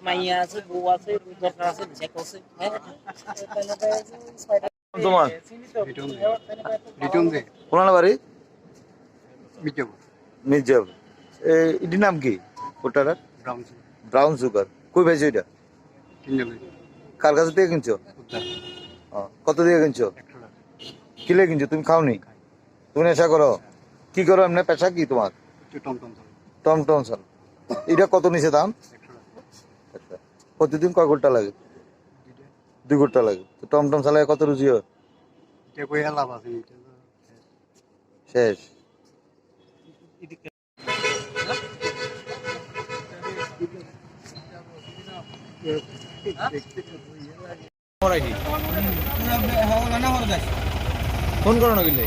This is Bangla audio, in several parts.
মাইয়া আছে, বউ আছে, দরকার আছে, চেক আছে। তোমার কোনালা বাড়ি মির্জাপুর। এটির নাম কি? ভুট্টাটার ব্রাউন সুগার। কই ভাইছো এটা? কার কাছে থেকে কিনছো? কত দিয়ে কিনছো? কিলে কিনছো? তুমি খাওনি? তুমি নেশা করো? কি করো এমনি? পেশা কি তোমার? টমটম চাল। এটা কত নিচে দাম? প্রতিদিন কয় ঘন্টা লাগে? 2 ঘন্টা লাগে। তো টমটম চালায় কত রুজি হয়? শেষ। ফোন করো না কিনলে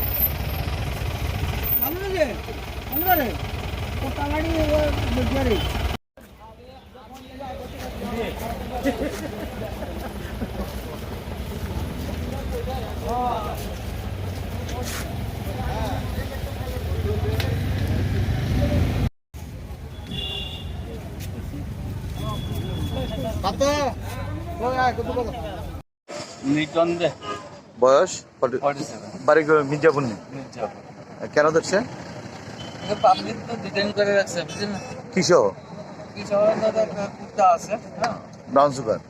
বয়স? বাড়ি মির্জাপুর নেই? কেন ধরছে? কিসহ? Brown sugar.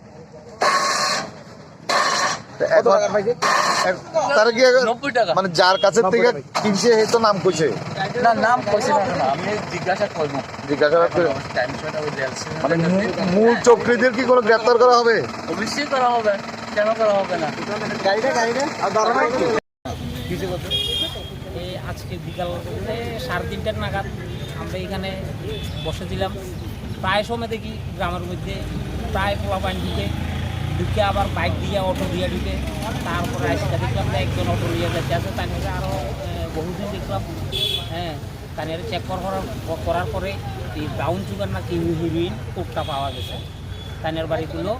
তারা কি মানে যার কাছে থেকে কিনছে সে তো নাম কইছে? নাম কইছে না, আমি জিজ্ঞাসা করব। মানে মূল চক্রীদের কি কোনো গ্রেফতার করা হবে? অবশ্যই করা হবে, কেন করা হবে না? আজকে বিকাল 3:30 নাগাদ আমরা এখানে বসেছিলাম। প্রায় সময় দেখি গ্রামের মধ্যে প্রায় পোলাপান ঢুকে আবার বাইক দিয়ে অটো দিয়ে ঢুকে। তারপরে আজকে দেখলাম যে একজন অটো নিয়ে যাচ্ছে আছে, তাই আরও বহুদিন দেখলাম। হ্যাঁ, তাই চেক করার পরে এই ব্রাউন সুগার নাকি হিরোইন কোকটা পাওয়া গেছে। তাইনের বাড়িগুলো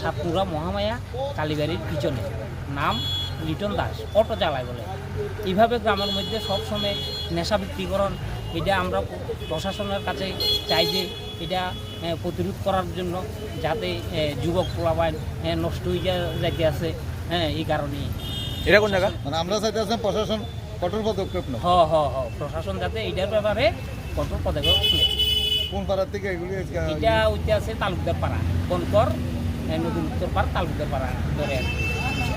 সাতপুরা মহামায়া কালীবাড়ির পিছনে। নাম লিটন দাস, অটো চালায় বলে। এইভাবে গ্রামের মধ্যে সবসময় নেশা বিক্রিকরণ, এটা আমরা প্রশাসনের কাছে চাই যে এটা প্রতিরোধ করার জন্য, যাতে যুবক পোলাপান নষ্ট হয়ে যাইতে আছে। হ্যাঁ, এই কারণেই। এটা কোন জায়গা? মানে আমরা চাইতে আছেন প্রশাসন কঠোর পদক্ষেপ না। প্রশাসন যাতে এইটার ব্যাপারে কঠোর পদক্ষেপ নেয়। কোন পাড়ার থেকে এগুলি? এটা ওইটা আছে তালুকদার পাড়া, কনকর নদীর উত্তর পাড়া, তালুকদার পাড়া ধরে।